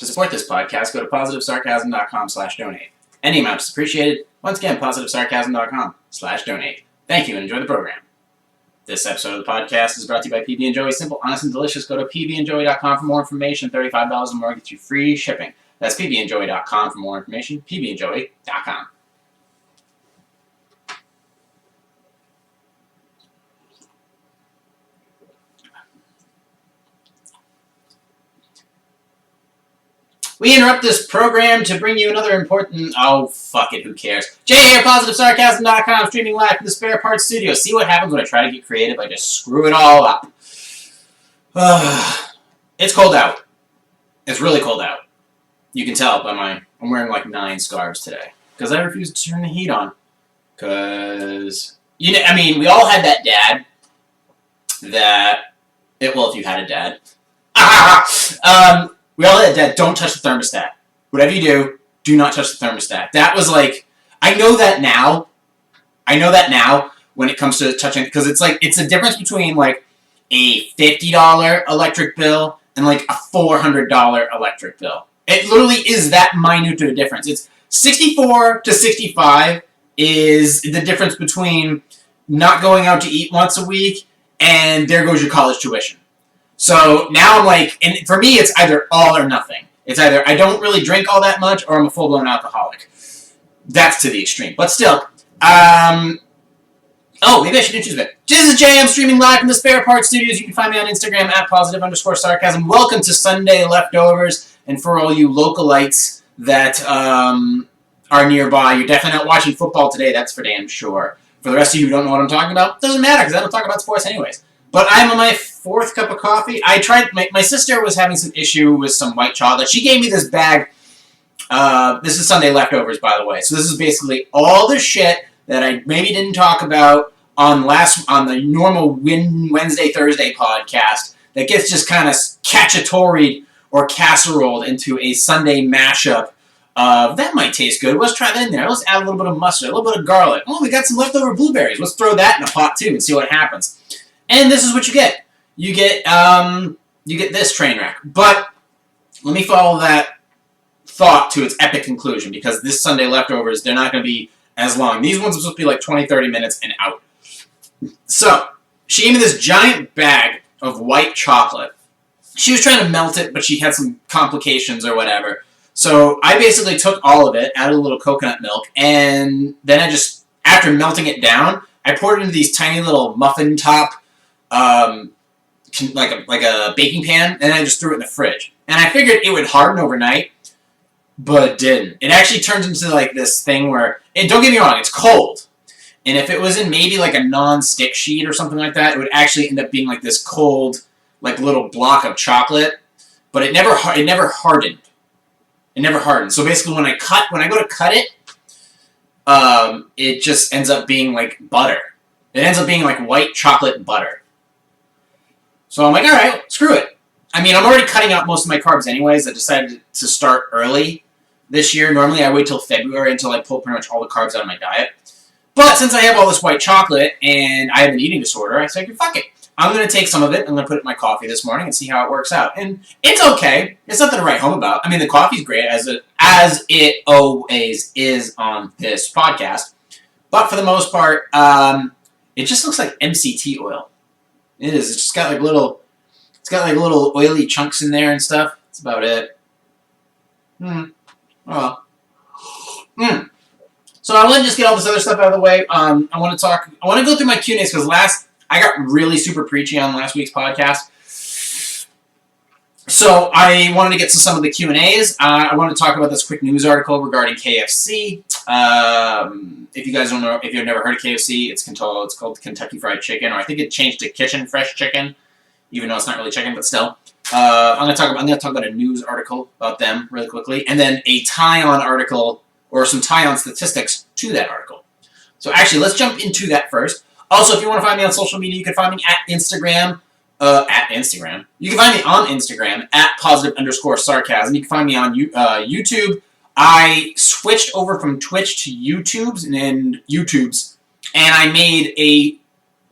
To support this podcast, go to positivesarcasm.com/donate. Any amount is appreciated. Once again, positivesarcasm.com/donate. Thank you and enjoy the program. This episode of the podcast is brought to you by PB and Joey. Simple, honest, and delicious. Go to pbandjoey.com for more information. $35 or more gets you free shipping. That's pbandjoey.com for more information. pbandjoey.com. We interrupt this program to bring you another important... Oh, fuck it, who cares? Jay here, PositiveSarcasm.com, streaming live from the Spare Parts Studio. See what happens when I try to get creative? I just screw it all up. It's cold out. It's really cold out. You can tell by my... I'm wearing like 9 scarves today. Because I refuse to turn the heat on. Because... You know, I mean, we all had that dad that... Well, if you had a dad. We all had that, don't touch the thermostat. Whatever you do, do not touch the thermostat. That was like, I know that now when it comes to touching, because it's like, it's a difference between like a $50 electric bill and like a $400 electric bill. It literally is that minute of a difference. It's 64 to 65 is the difference between not going out to eat once a week and there goes your college tuition. So now I'm like, and for me, it's either all or nothing. It's either I don't really drink all that much or I'm a full-blown alcoholic. That's to the extreme. But still, oh, maybe I should introduce it. This is Jay. I'm streaming live from the Spare Parts Studios. You can find me on Instagram at @positive_sarcasm. Welcome to Sunday Leftovers. And for all you localites that are nearby, you're definitely not watching football today. That's for damn sure. For the rest of you who don't know what I'm talking about, doesn't matter because I don't talk about sports anyways. But I'm on my 4th cup of coffee. I tried, my sister was having some issue with some white chocolate. She gave me this bag. This is Sunday Leftovers, by the way. So this is basically all the shit that I maybe didn't talk about on the normal Wednesday, Thursday podcast that gets just kind of cacciatoried or casseroled into a Sunday mashup of, that might taste good. Let's try that in there. Let's add a little bit of mustard, a little bit of garlic. Oh, we got some leftover blueberries. Let's throw that in a pot too and see what happens. And this is what you get. You get this train wreck. But let me follow that thought to its epic conclusion because this Sunday Leftovers, they're not going to be as long. These ones are supposed to be like 20, 30 minutes and out. So, she gave me this giant bag of white chocolate. She was trying to melt it, but she had some complications or whatever. So, I basically took all of it, added a little coconut milk, and then I just, after melting it down, I poured it into these tiny little muffin top like a baking pan, and I just threw it in the fridge. And I figured it would harden overnight, but it didn't. It actually turns into like this thing where, and don't get me wrong, it's cold. And if it was in maybe like a non-stick sheet or something like that, it would actually end up being like this cold, like little block of chocolate. But it never hardened. It never hardened. So basically, when I go to cut it, it just ends up being like butter. It ends up being like white chocolate butter. So I'm like, all right, screw it. I mean, I'm already cutting out most of my carbs anyways. I decided to start early this year. Normally, I wait till February until I pull pretty much all the carbs out of my diet. But since I have all this white chocolate and I have an eating disorder, I said, fuck it. I'm going to take some of it. I'm going to put it in my coffee this morning and see how it works out. And it's okay. It's nothing to write home about. I mean, the coffee's great, as it always is on this podcast. But for the most part, it just looks like MCT oil. It is. It's just got like little oily chunks in there and stuff. That's about it. Oh well. So I want to just get all this other stuff out of the way. I want to go through my Q&As because I got really super preachy on last week's podcast. So I wanted to get to some of the Q&As. I want to talk about this quick news article regarding KFC. If you guys don't know, if you've never heard of KFC, it's called Kentucky Fried Chicken, or I think it changed to Kitchen Fresh Chicken, even though it's not really chicken, but still. I'm going to talk about a news article about them really quickly, and then a tie-on article or some tie-on statistics to that article. So actually, let's jump into that first. Also, if you want to find me on social media, you can find me at Instagram. You can find me on Instagram at @positive_sarcasm. You can find me on YouTube. I switched over from Twitch to YouTube's, and I made a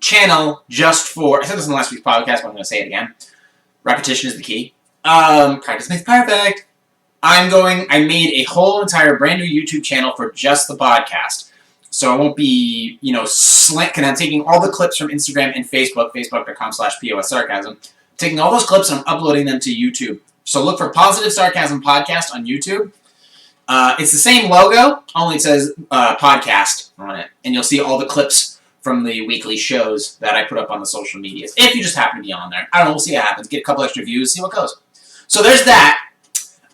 channel just for, I said this in last week's podcast, but I'm going to say it again. Repetition is the key. Practice makes perfect. I made a whole entire brand new YouTube channel for just the podcast. So I won't be, and I'm taking all the clips from Instagram and Facebook, facebook.com/POS Sarcasm, taking all those clips and I'm uploading them to YouTube. So look for Positive Sarcasm Podcast on YouTube. It's the same logo, only it says podcast on it. And you'll see all the clips from the weekly shows that I put up on the social medias. If you just happen to be on there. I don't know, we'll see what happens. Get a couple extra views, see what goes. So there's that.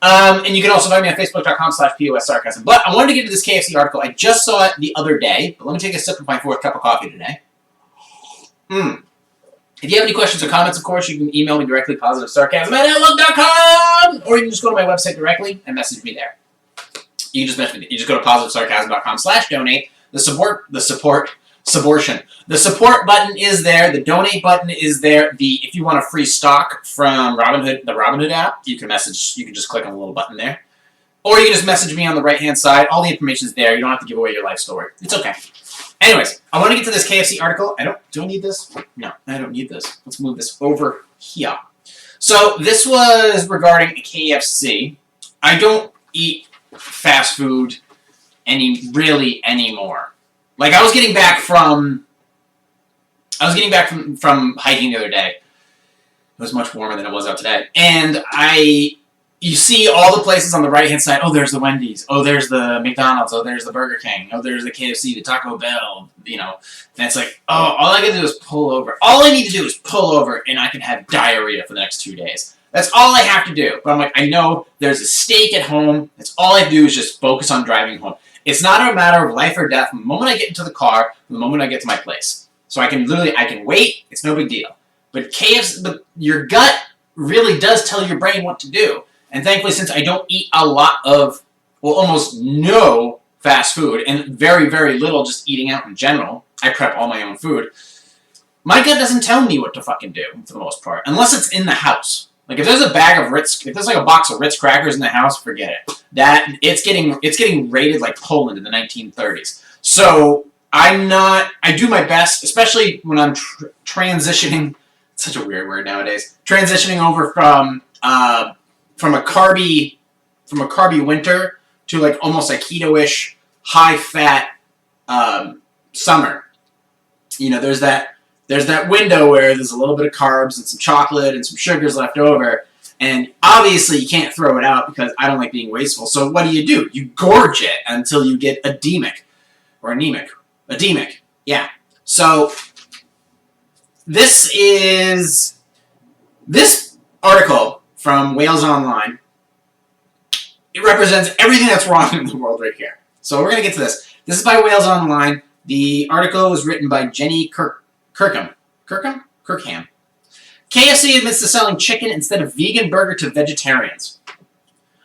And you can also find me on facebook.com/POS Sarcasm. But I wanted to get to this KFC article. I just saw it the other day. But let me take a sip of my fourth cup of coffee today. If you have any questions or comments, of course, you can email me directly, positivesarcasm@outlook.com, or you can just go to my website directly and message me there. You can just message me. You just go to positivesarcasm.com/donate. The support button is there. The donate button is there. If you want a free stock from Robinhood, the Robinhood app, you can just click on the little button there. Or you can just message me on the right-hand side. All the information is there. You don't have to give away your life story. It's okay. Anyways, I want to get to this KFC article. Do I need this? No, I don't need this. Let's move this over here. So this was regarding a KFC. I don't eat fast food anymore. Like I was getting back from hiking the other day. It was much warmer than it was out today. And you see all the places on the right-hand side. Oh, there's the Wendy's. Oh, there's the McDonald's. Oh, there's the Burger King. Oh, there's the KFC, the Taco Bell, And it's like, oh, all I gotta do is pull over. All I need to do is pull over and I can have diarrhea for the next 2 days. That's all I have to do. But I'm like, I know there's a steak at home. That's all I have to do is just focus on driving home. It's not a matter of life or death from the moment I get into the car to the moment I get to my place. So I can wait. It's no big deal. But your gut really does tell your brain what to do. And thankfully, since I don't eat a lot of, almost no fast food, and very, very little just eating out in general, I prep all my own food, my gut doesn't tell me what to fucking do, for the most part, unless it's in the house. Like, if there's a box of Ritz crackers in the house, forget it. It's getting rated like Poland in the 1930s. So, I do my best, especially when I'm transitioning, it's such a weird word nowadays, transitioning over from a carby winter to like almost like keto-ish, high-fat summer. There's that window where there's a little bit of carbs and some chocolate and some sugars left over, and obviously you can't throw it out because I don't like being wasteful. So what do? You gorge it until you get edemic. Edemic, yeah. So this article from Wales Online, it represents everything that's wrong in the world right here. So we're going to get to this. This is by Wales Online. The article was written by Jenny Kirkham. KFC admits to selling chicken instead of vegan burger to vegetarians.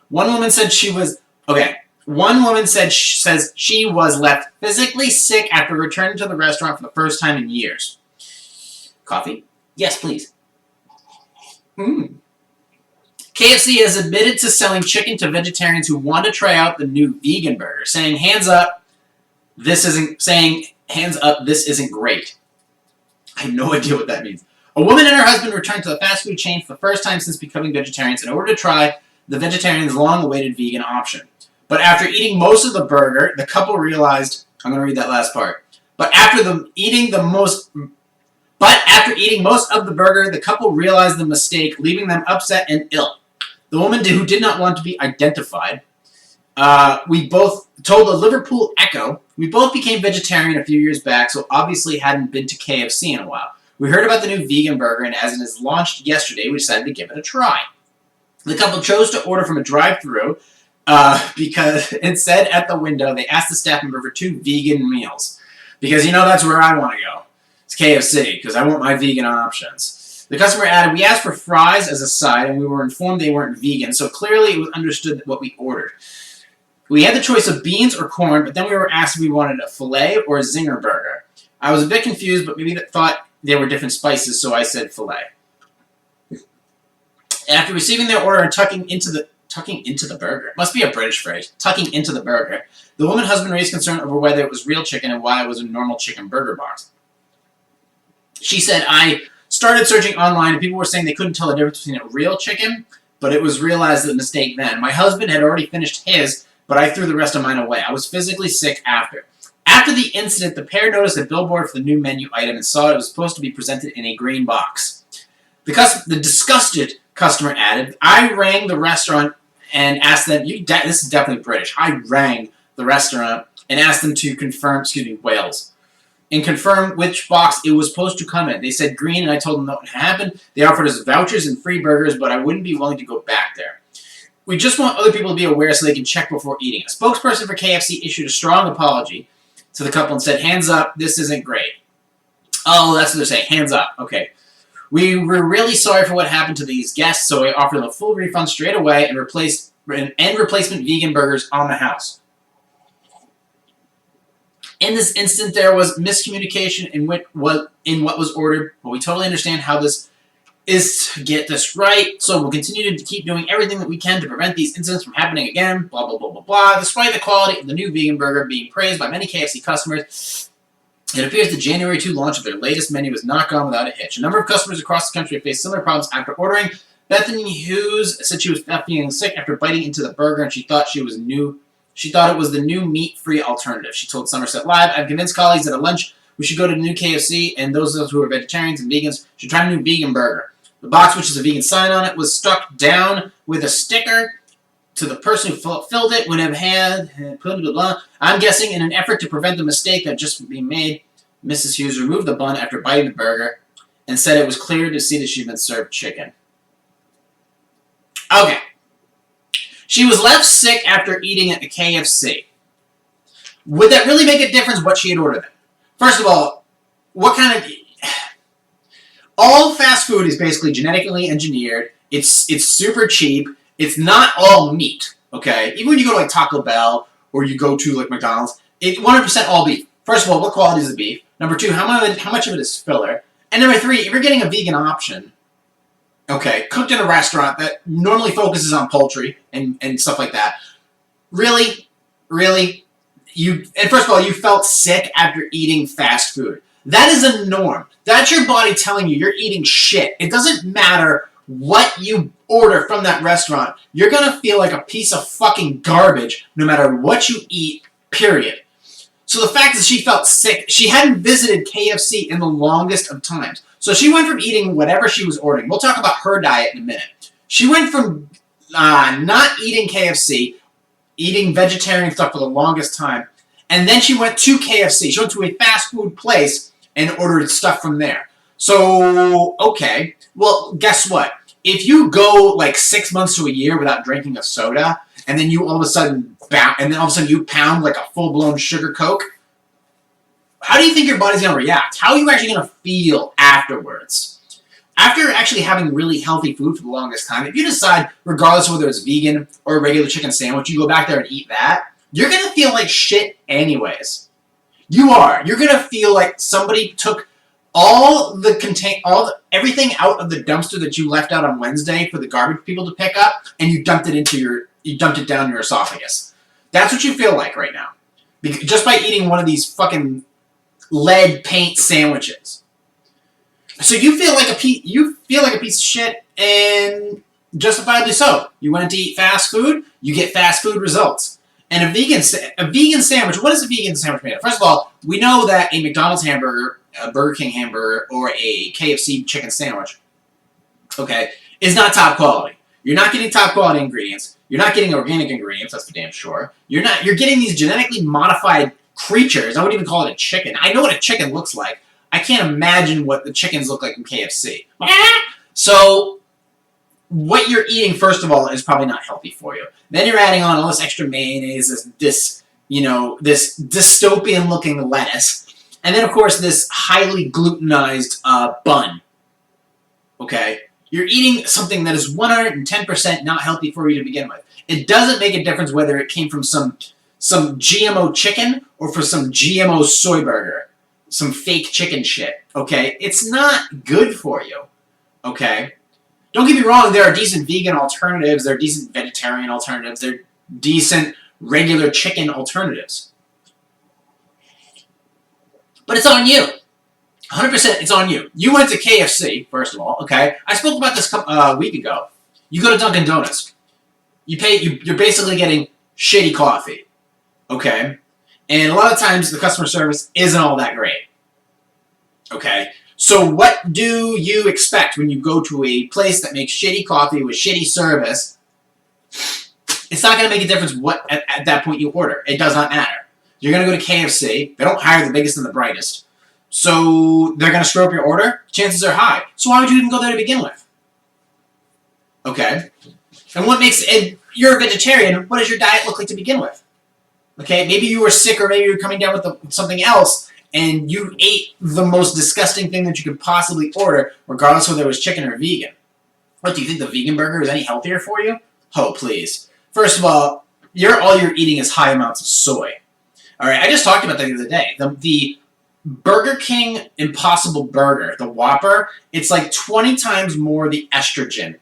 One woman says she was left physically sick after returning to the restaurant for the first time in years. Coffee? Yes, please. KFC has admitted to selling chicken to vegetarians who want to try out the new vegan burger, saying, hands up, this isn't great. I have no idea what that means. A woman and her husband returned to the fast food chain for the first time since becoming vegetarians in order to try the vegetarians' long-awaited vegan option. But after eating most of the burger, the couple realized, I'm going to read that last part, but after eating most of the burger, the couple realized the mistake, leaving them upset and ill. The woman who did not want to be identified, we both told the Liverpool Echo, we both became vegetarian a few years back, so obviously hadn't been to KFC in a while. We heard about the new vegan burger, and as it is launched yesterday, we decided to give it a try. The couple chose to order from a drive-thru because it said at the window they asked the staff member for 2 vegan meals. Because, that's where I want to go. It's KFC, because I want my vegan options. The customer added, we asked for fries as a side, and we were informed they weren't vegan, so clearly it was understood what we ordered. We had the choice of beans or corn, but then we were asked if we wanted a filet or a zinger burger. I was a bit confused, but maybe thought they were different spices, so I said filet. After receiving their order and tucking into the burger, it must be a British phrase, tucking into the burger, the woman's husband raised concern over whether it was real chicken and why it was a normal chicken burger box. She said, I started searching online and people were saying they couldn't tell the difference between a real chicken but it was realized the mistake then. My husband had already finished his, but I threw the rest of mine away. I was physically sick after. After the incident, the pair noticed a billboard for the new menu item and saw it was supposed to be presented in a green box. The disgusted customer added, I rang the restaurant and asked them, this is definitely British, I rang the restaurant and asked them to confirm, Wales, and confirm which box it was supposed to come in. They said green, and I told them what happened. They offered us vouchers and free burgers, but I wouldn't be willing to go back there. We just want other people to be aware so they can check before eating. A spokesperson for KFC issued a strong apology to the couple and said, hands up, this isn't great. Oh, that's what they're saying, hands up. Okay. We were really sorry for what happened to these guests, so we offered them a full refund straight away and replacement vegan burgers on the house. In this instant, there was miscommunication in what was ordered, but we totally understand how this is to get this right, so we'll continue to keep doing everything that we can to prevent these incidents from happening again, blah, blah, blah, blah, blah. Despite the quality of the new vegan burger being praised by many KFC customers, it appears the January 2 launch of their latest menu has not gone without a hitch. A number of customers across the country have faced similar problems after ordering. Bethany Hughes said she was feeling sick after biting into the burger, and she thought it was the new meat-free alternative. She told Somerset Live, I've convinced colleagues that at lunch we should go to the new KFC, and those of us who are vegetarians and vegans should try a new vegan burger. The box, which is a vegan sign on it, was stuck down with a sticker to the person who filled it would have had, blah, blah, blah. I'm guessing in an effort to prevent the mistake that just being made, Mrs. Hughes removed the bun after biting the burger and said it was clear to see that she'd been served chicken. Okay. She was left sick after eating at the KFC. Would that really make a difference what she had ordered then? First of all, what kind of... All fast food is basically genetically engineered. It's super cheap. It's not all meat, okay? Even when you go to like Taco Bell or you go to like McDonald's, it's 100% all beef. First of all, what quality is the beef? Number two, how much of it is filler? And number three, if you're getting a vegan option, okay, cooked in a restaurant that normally focuses on poultry and stuff like that, really, and first of all, you felt sick after eating fast food. That is a norm. That's your body telling you you're eating shit. It doesn't matter what you order from that restaurant. You're going to feel like a piece of fucking garbage no matter what you eat, period. So the fact that she felt sick, she hadn't visited KFC in the longest of times. So she went from eating whatever she was ordering. We'll talk about her diet in a minute. She went from not eating KFC, eating vegetarian stuff for the longest time, and then she went to KFC. She went to a fast food place and ordered stuff from there. So, okay. Well, guess what? If you go like 6 months to a year without drinking a soda, and then you all of a sudden you pound like a full-blown sugar Coke, how do you think your body's going to react? How are you actually going to feel afterwards? After actually having really healthy food for the longest time, if you decide, regardless of whether it's vegan or a regular chicken sandwich, you go back there and eat that, you're going to feel like shit anyways. You are. You're going to feel like somebody took everything out of the dumpster that you left out on Wednesday for the garbage people to pick up, and you dumped it down your esophagus. That's what you feel like right now. Just by eating one of these fucking lead paint sandwiches. So you feel like a piece of shit, and justifiably so. You went to eat fast food, you get fast food results. And a vegan sandwich, what is a vegan sandwich made of? First of all, we know that a McDonald's hamburger, a Burger King hamburger, or a KFC chicken sandwich, okay, is not top quality. You're not getting top quality ingredients. You're not getting organic ingredients, that's for damn sure. You're getting these genetically modified creatures. I wouldn't even call it a chicken. I know what a chicken looks like. I can't imagine what the chickens look like in KFC. So what you're eating, first of all, is probably not healthy for you. Then you're adding on all this extra mayonnaise, this dystopian-looking lettuce, and then, of course, this highly glutenized bun. Okay? You're eating something that is 110% not healthy for you to begin with. It doesn't make a difference whether it came from some GMO chicken or for some GMO soy burger. Some fake chicken shit. Okay? It's not good for you. Okay? Don't get me wrong, there are decent vegan alternatives, there are decent vegetarian alternatives, there are decent regular chicken alternatives. But it's on you. 100% it's on you. You went to KFC, first of all, okay? I spoke about this a week ago. You go to Dunkin' Donuts. You're basically getting shitty coffee, okay? And a lot of times the customer service isn't all that great, okay? So what do you expect when you go to a place that makes shitty coffee with shitty service? It's not going to make a difference what at that point you order. It does not matter. You're going to go to KFC. They don't hire the biggest and the brightest. So they're going to screw up your order? Chances are high. So why would you even go there to begin with? Okay? And you're a vegetarian, what does your diet look like to begin with? Okay? Maybe you were sick or maybe you were coming down with something else and you ate the most disgusting thing that you could possibly order, regardless whether it was chicken or vegan. What, do you think the vegan burger is any healthier for you? Oh, please. First of all you're eating is high amounts of soy. Alright, I just talked about that the other day. The Burger King Impossible Burger, the Whopper, it's like 20 times more the estrogen.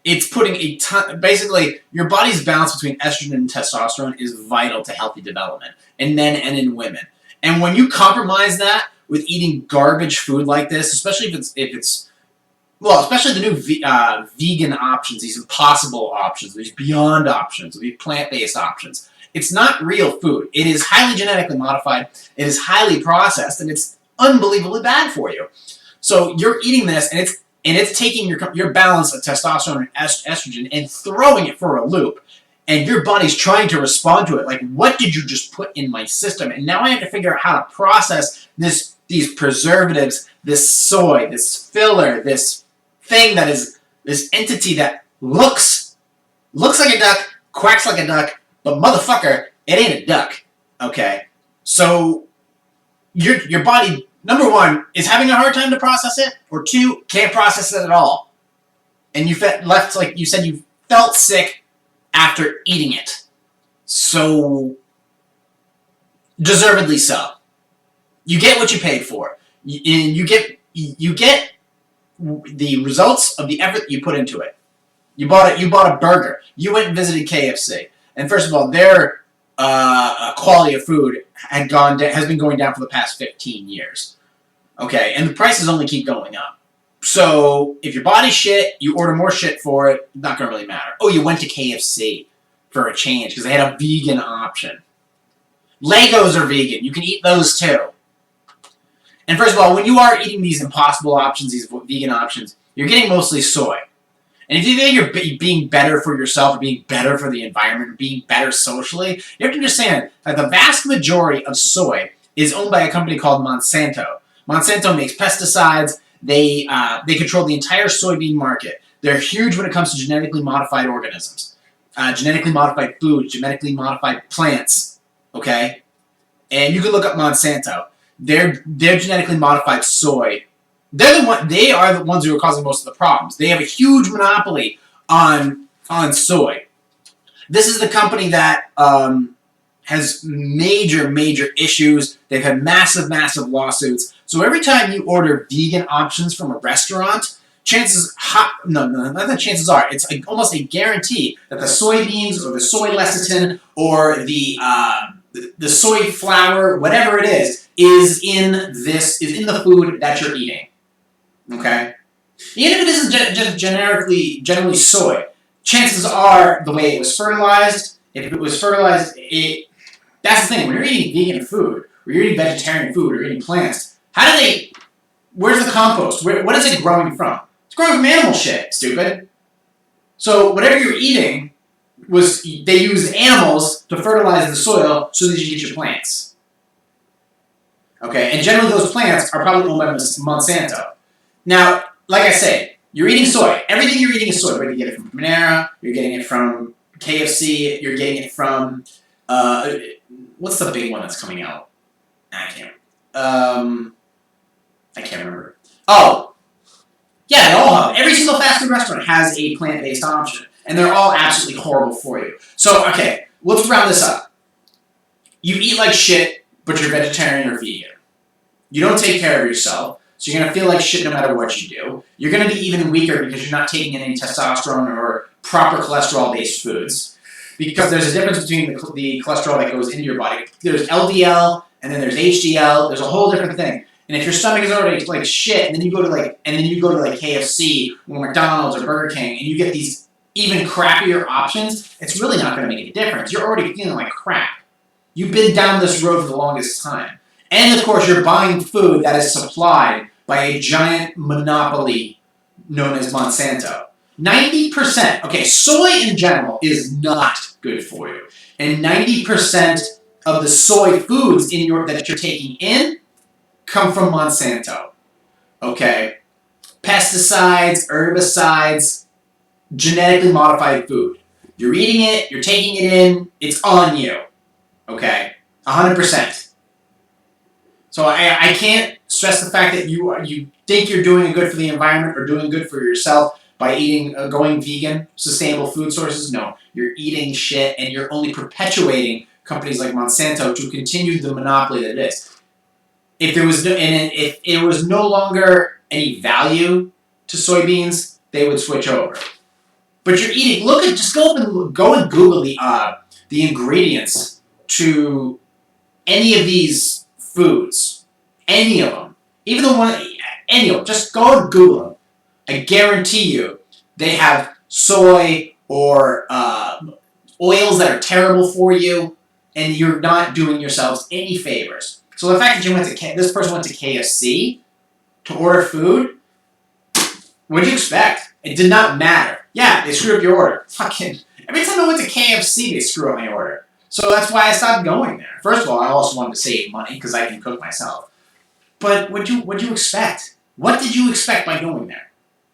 It's putting a ton... Basically, your body's balance between estrogen and testosterone is vital to healthy development in men and in women. And when you compromise that with eating garbage food like this, especially if it's especially the new vegan options, these impossible options, these beyond options, these plant-based options, it's not real food. It is highly genetically modified, it is highly processed, and it's unbelievably bad for you. So you're eating this, and it's taking your balance of testosterone and estrogen and throwing it for a loop. And your body's trying to respond to it. Like, what did you just put in my system? And now I have to figure out how to process these preservatives, this soy, this filler, this thing that is this entity that looks like a duck, quacks like a duck, but motherfucker, it ain't a duck. Okay? So your body, number one, is having a hard time to process it, or two, can't process it at all. And you left, like you said, you felt sick after eating it. So, deservedly so. You get what you paid for. And you get the results of the effort you put into it. You bought a burger. You went and visited KFC. And first of all, their quality of food has been going down for the past 15 years. Okay, and the prices only keep going up. So, if your body's shit, you order more shit for it, not going to really matter. Oh, you went to KFC for a change because they had a vegan option. Legos are vegan. You can eat those too. And first of all, when you are eating these impossible options, these vegan options, you're getting mostly soy. And if you think you're being better for yourself, or being better for the environment, or being better socially, you have to understand that the vast majority of soy is owned by a company called Monsanto. Monsanto makes pesticides. They control the entire soybean market. They're huge when it comes to genetically modified organisms, genetically modified foods, genetically modified plants. Okay, and you can look up Monsanto. Their genetically modified soy. They are the ones who are causing most of the problems. They have a huge monopoly on soy. This is the company that has major issues. They've had massive lawsuits. So every time you order vegan options from a restaurant, chances are, it's almost a guarantee that the soybeans or the soy lecithin or the soy flour, whatever it is in the food that you're eating. Okay? Even if it isn't just generally soy, chances are the way it was fertilized, if it was fertilized, that's the thing. When you're eating vegan food, or you're eating vegetarian food, or you're eating plants, where's the compost? What is it growing from? It's growing from animal shit, stupid. So whatever you're eating, they used animals to fertilize the soil so that you get your plants. Okay, and generally those plants are probably owned by Monsanto. Now, like I said, you're eating soy. Everything you're eating is soy. Whether you get it from Panera, you're getting it from KFC, you're getting it from, what's the big one that's coming out? I can't remember. Oh, yeah, every single fast food restaurant has a plant-based option, and they're all absolutely horrible for you. So, okay, let's round this up. You eat like shit, but you're vegetarian or vegan. You don't take care of yourself, so you're going to feel like shit no matter what you do. You're going to be even weaker because you're not taking in any testosterone or proper cholesterol-based foods. Because there's a difference between the cholesterol that goes into your body. There's LDL, and then there's HDL. There's a whole different thing. And if your stomach is already like shit, and then you go to like KFC or McDonald's or Burger King, and you get these even crappier options, it's really not going to make a difference. You're already feeling like crap. You've been down this road for the longest time. And of course, you're buying food that is supplied by a giant monopoly known as Monsanto. 90%, okay, soy in general is not good for you. And 90% of the soy foods that you're taking in come from Monsanto. Okay? Pesticides, herbicides, genetically modified food. You're eating it, you're taking it in, it's on you. Okay? 100%. So I can't stress the fact that you think you're doing good for the environment or doing good for yourself by going vegan, sustainable food sources. No, you're eating shit and you're only perpetuating companies like Monsanto to continue the monopoly that it is. If it was no longer any value to soybeans, they would switch over. But you're eating. Just go and Google the ingredients to any of these foods, any of them, even the one, any of them. Just go and Google them. I guarantee you, they have soy or oils that are terrible for you, and you're not doing yourselves any favors. So the fact that this person went to KFC to order food, what'd you expect? It did not matter. Yeah, they screwed up your order. Fucking every time I went to KFC, they screw up my order. So that's why I stopped going there. First of all, I also wanted to save money because I can cook myself. But what'd you expect? What did you expect by going there?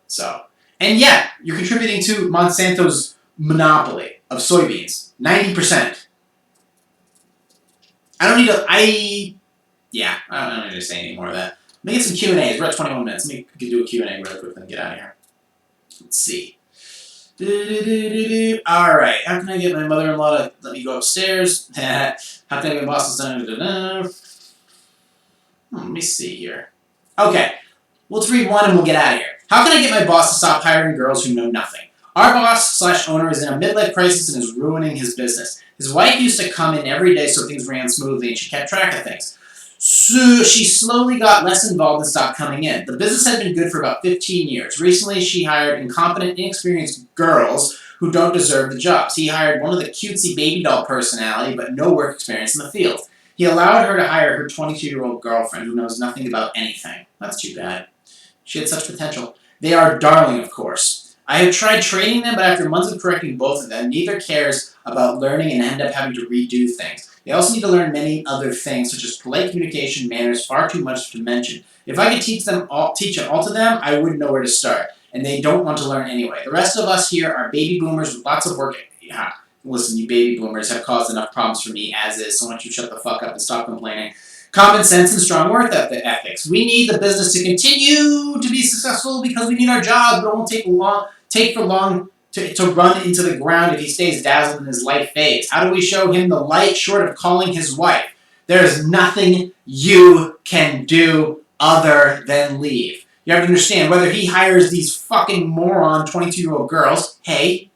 So, and yeah, you're contributing to Monsanto's monopoly of soybeans. 90%. I don't need to say any more of that. Let me get some Q&As. We're at 21 minutes. Let me do a Q&A really quick and get out of here. Let's see. Alright, how can I get my mother-in-law to let me go upstairs? How can I get my boss to... Let me see here. Okay, let's read one and we'll get out of here. How can I get my boss to stop hiring girls who know nothing? Our boss/owner is in a midlife crisis and is ruining his business. His wife used to come in every day so things ran smoothly and she kept track of things. So she slowly got less involved and stopped coming in. The business had been good for about 15 years. Recently, she hired incompetent, inexperienced girls who don't deserve the jobs. He hired one of the cutesy baby doll personality, but no work experience in the field. He allowed her to hire her 22-year-old girlfriend who knows nothing about anything. That's too bad. She had such potential. They are darling, of course. I have tried training them, but after months of correcting both of them, neither cares about learning and end up having to redo things. They also need to learn many other things, such as polite communication, manners, far too much to mention. If I could teach it all to them, I wouldn't know where to start, and they don't want to learn anyway. The rest of us here are baby boomers with lots of work. Yeah, listen, you baby boomers have caused enough problems for me as is, so why don't you shut the fuck up and stop complaining. Common sense and strong work ethics. We need the business to continue to be successful because we need our jobs, but it won't take for long to run into the ground if he stays dazzled in his life phase. How do we show him the light short of calling his wife? There is nothing you can do other than leave. You have to understand, whether he hires these fucking moron 22-year-old girls, hey,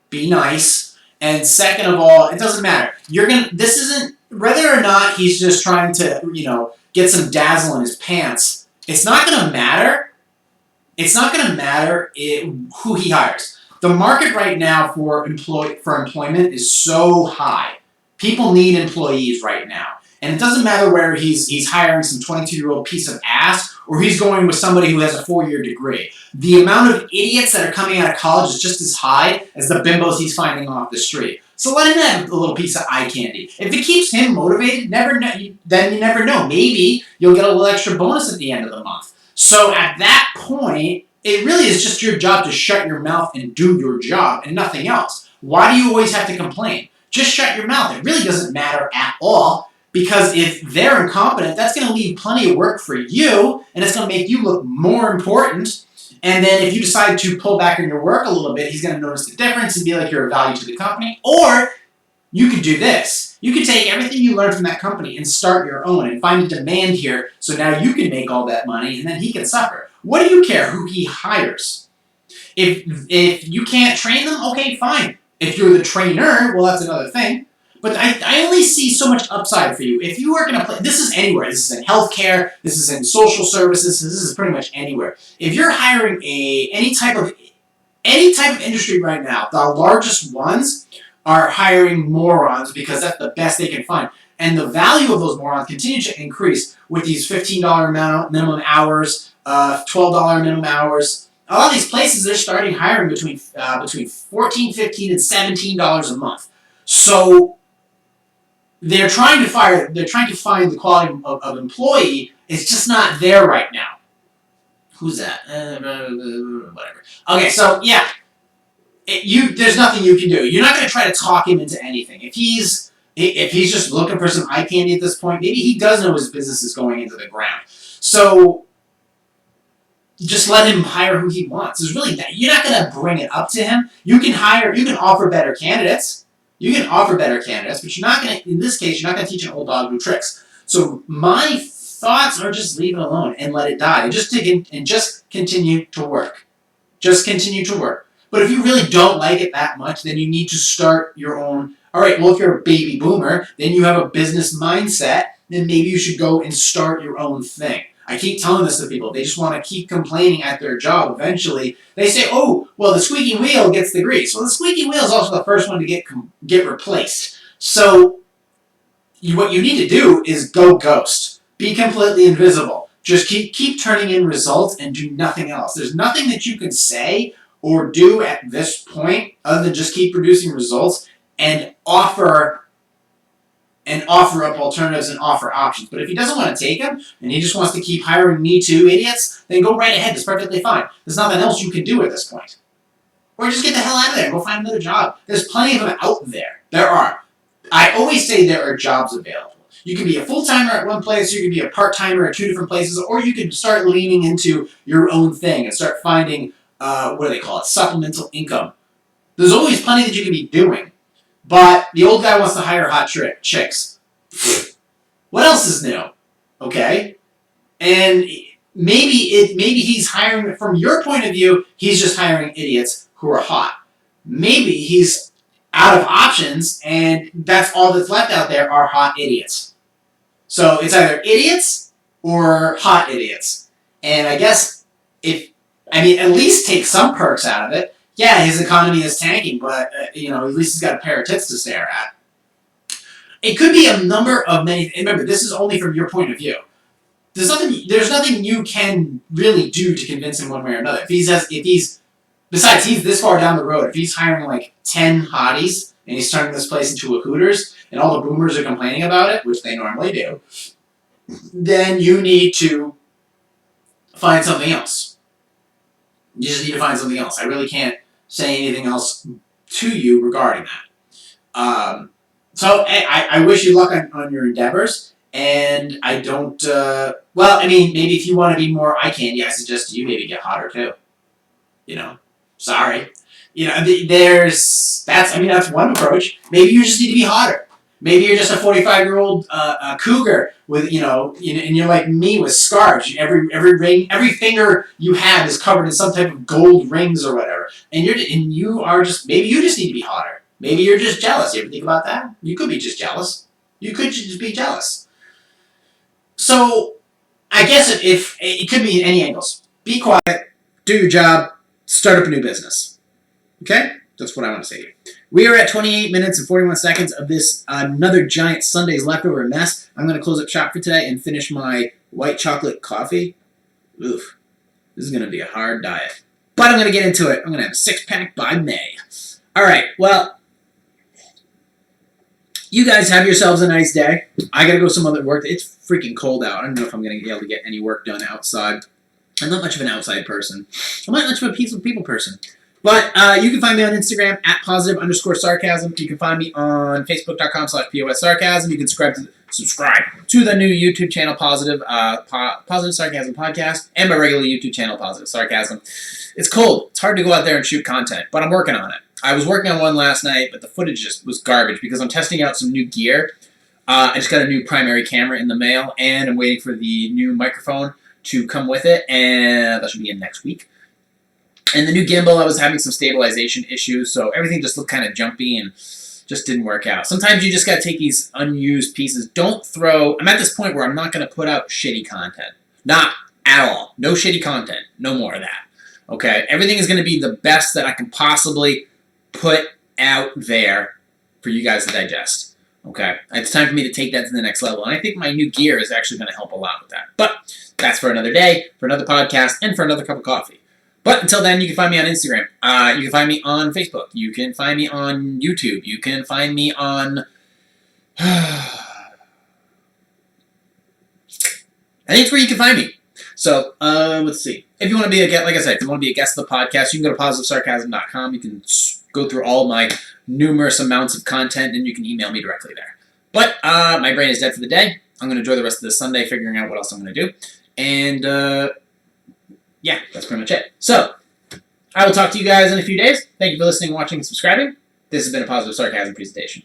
be nice. And second of all, it doesn't matter. This isn't, whether or not he's just trying to, get some dazzle in his pants, it's not going to matter. It's not going to matter who he hires. The market right now for employment is so high. People need employees right now. And it doesn't matter whether he's hiring some 22-year-old piece of ass or he's going with somebody who has a 4-year degree. The amount of idiots that are coming out of college is just as high as the bimbos he's finding off the street. So let him have a little piece of eye candy. If it keeps him motivated, then you never know. Maybe you'll get a little extra bonus at the end of the month. So at that point, it really is just your job to shut your mouth and do your job and nothing else. Why do you always have to complain? Just shut your mouth. It really doesn't matter at all, because if they're incompetent, that's going to leave plenty of work for you, and it's going to make you look more important. And then if you decide to pull back on your work a little bit, he's going to notice the difference and be like you're of value to the company. Or you could do this. You could take everything you learned from that company and start your own and find a demand here, so now you can make all that money and then he can suffer. What do you care who he hires? If you can't train them, okay, fine. If you're the trainer, well, that's another thing. But I only see so much upside for you. If you work in a place, this is anywhere. This is in healthcare. This is in social services. This is pretty much anywhere. If you're hiring any type of industry right now, the largest ones are hiring morons because that's the best they can find. And the value of those morons continue to increase with these $15 minimum hours, $12 minimum hours. A lot of these places, they're starting hiring between $14, $15, and $17 a month. So they're trying to find the quality of employee. It's just not there right now. Who's that? Whatever. Okay, so yeah, there's nothing you can do. You're not going to try to talk him into anything. If he's just looking for some eye candy at this point, maybe he does know his business is going into the ground. So just let him hire who he wants. There's really you're not going to bring it up to him. You can offer better candidates. You can offer better candidates, but you're not going to. In this case, you're not going to teach an old dog new tricks. So my thoughts are just leave it alone and let it die. And just continue to work. Just continue to work. But if you really don't like it that much, then you need to start your own. All right, well, if you're a baby boomer, then you have a business mindset, then maybe you should go and start your own thing. I keep telling this to people. They just want to keep complaining at their job. Eventually, they say, oh, well, the squeaky wheel gets the grease. Well, the squeaky wheel is also the first one to get replaced. So what you need to do is go ghost. Be completely invisible. Just keep turning in results and do nothing else. There's nothing that you can say or do at this point other than just keep producing results and offer up alternatives and offer options. But if he doesn't want to take them and he just wants to keep hiring Me Too idiots, then go right ahead. It's perfectly fine. There's nothing else you can do at this point. Or just get the hell out of there and go find another job. There's plenty of them out there. There are. I always say there are jobs available. You can be a full-timer at one place, you can be a part-timer at two different places, or you can start leaning into your own thing and start finding, what do they call it, supplemental income. There's always plenty that you can be doing. But the old guy wants to hire hot chicks. What else is new? Okay? And maybe he's hiring, from your point of view, he's just hiring idiots who are hot. Maybe he's out of options, and that's all that's left out there are hot idiots. So it's either idiots or hot idiots. And I guess at least take some perks out of it. Yeah, his economy is tanking, but at least he's got a pair of tits to stare at. It could be a number of many. Remember, this is only from your point of view. There's nothing you can really do to convince him one way or another. Besides, he's this far down the road. If he's hiring like 10 hotties and he's turning this place into a Hooters, and all the boomers are complaining about it, which they normally do, then you need to find something else. You just need to find something else. I really can't say anything else to you regarding that. So I wish you luck on your endeavors, and I don't. Maybe if you want to be more eye candy, I suggest you maybe get hotter too. Sorry. That's one approach. Maybe you just need to be hotter. Maybe you're just a 45-year-old cougar with, and you're like me with scarves. Every ring, every finger you have is covered in some type of gold rings or whatever. And you are just, maybe you just need to be hotter. Maybe you're just jealous. You ever think about that? You could be just jealous. You could just be jealous. So, I guess it could be in any angles. Be quiet, do your job, start up a new business. Okay? That's what I want to say to you. We are at 28 minutes and 41 seconds of this another giant Sunday's leftover mess. I'm going to close up shop for today and finish my white chocolate coffee. Oof. This is going to be a hard diet. But I'm going to get into it. I'm going to have a 6-pack by May. All right. Well, you guys have yourselves a nice day. I got to go some other work. It's freaking cold out. I don't know if I'm going to be able to get any work done outside. I'm not much of an outside person. I'm not much of a people person. But you can find me on Instagram at @positive_sarcasm. You can find me on Facebook.com/POS Sarcasm. You can subscribe to the new YouTube channel, Positive Sarcasm Podcast, and my regular YouTube channel, Positive Sarcasm. It's cold. It's hard to go out there and shoot content, but I'm working on it. I was working on one last night, but the footage just was garbage because I'm testing out some new gear. I just got a new primary camera in the mail, and I'm waiting for the new microphone to come with it, and that should be in next week. And the new gimbal, I was having some stabilization issues, so everything just looked kind of jumpy, and just didn't work out. Sometimes you just got to take these unused pieces. Don't throw... I'm at this point where I'm not going to put out shitty content. Not at all. No shitty content. No more of that. Okay? Everything is going to be the best that I can possibly put out there for you guys to digest. Okay? It's time for me to take that to the next level. And I think my new gear is actually going to help a lot with that. But that's for another day, for another podcast, and for another cup of coffee. But until then, you can find me on Instagram. You can find me on Facebook. You can find me on YouTube. You can find me on... I think it's where you can find me. So, let's see. If you want to be a guest, like I said, if you want to be a guest of the podcast, you can go to positivesarcasm.com. You can go through all my numerous amounts of content, and you can email me directly there. But my brain is dead for the day. I'm going to enjoy the rest of this Sunday figuring out what else I'm going to do. And, yeah, that's pretty much it. So, I will talk to you guys in a few days. Thank you for listening, watching, and subscribing. This has been a Positive Sarcasm presentation.